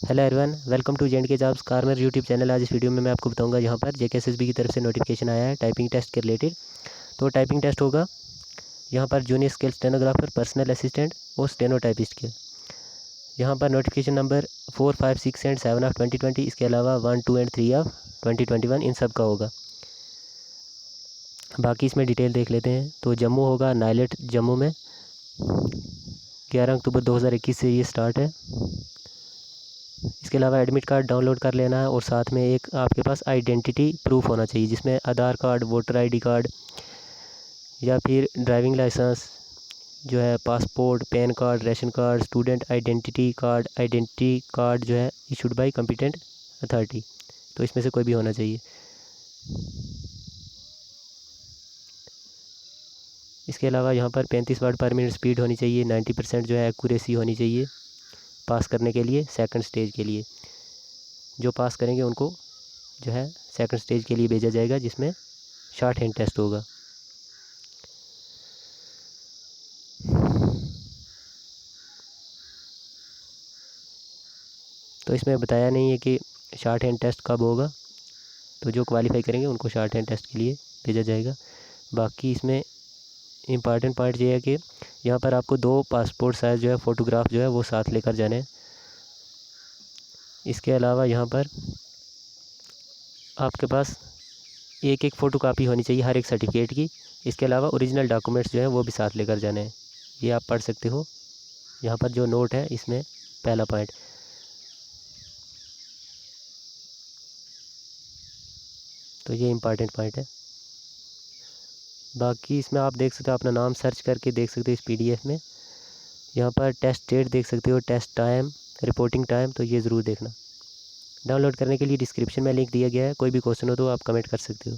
Hello everyone, welcome to J&K jobs corner YouTube channel. आज इस video में मैं आपको बताऊंगा यहाँ पर JKSSB की तरफ से नोटिफिकेशन आया है टाइपिंग टेस्ट के रिलेटेड। तो टाइपिंग टेस्ट होगा यहाँ पर junior scale stenographer, personal assistant और स्टेनोटाइपिस्ट के। यहाँ पर नोटिफिकेशन नंबर 4, 5, 6 एंड 7 ऑफ 2020, इसके अलावा 1, 2 एंड 3 ऑफ 2021 इन सब का होगा। बाकी इसमें डिटेल देख लेते हैं। तो जम्मू होगा, नाइलेट जम्मू में 11 अक्टूबर 2021 से ये स्टार्ट है। इसके अलावा एडमिट कार्ड डाउनलोड कर लेना है और साथ में एक आपके पास आइडेंटिटी प्रूफ होना चाहिए, जिसमें आधार कार्ड, वोटर आईडी कार्ड या फिर ड्राइविंग लाइसेंस जो है, passport, pan card, ration card, student identity card जो है इशूड बाय कॉम्पिटेंट अथॉरिटी। तो इसमें से कोई भी होना चाहिए। इसके अलावा यहाँ पर 35 वर्ड पर मिनट स्पीड होनी चाहिए। 90% जो है एक्यूरेसी होनी चाहिए पास करने के लिए, सेकंड स्टेज के लिए। जो पास करेंगे उनको जो है सेकंड स्टेज के लिए भेजा जाएगा, जिसमें शॉर्ट हैंड टेस्ट होगा। तो इसमें बताया नहीं है कि शॉर्ट हैंड टेस्ट कब होगा। तो जो क्वालिफाई करेंगे उनको शॉर्ट हैंड टेस्ट के लिए भेजा जाएगा। बाकी इसमें इम्पॉर्टेंट पॉइंट ये है कि यहाँ पर आपको 2 पासपोर्ट साइज़ जो है फ़ोटोग्राफ जो है वो साथ लेकर जाने हैं। इसके अलावा यहाँ पर आपके पास एक फ़ोटोकॉपी होनी चाहिए हर एक सर्टिफिकेट की। इसके अलावा ओरिजिनल डॉक्यूमेंट्स जो है वो भी साथ लेकर जाने हैं। ये आप पढ़ सकते हो यहाँ पर जो नोट है, इसमें पहला पॉइंट। तो ये इम्पॉर्टेंट पॉइंट है। बाकी इसमें आप देख सकते हो, अपना नाम सर्च करके देख सकते हो इस PDF में। यहाँ पर टेस्ट डेट देख सकते हो, टेस्ट टाइम, रिपोर्टिंग टाइम, तो ये ज़रूर देखना। डाउनलोड करने के लिए डिस्क्रिप्शन में लिंक दिया गया है। कोई भी क्वेश्चन हो तो आप कमेंट कर सकते हो।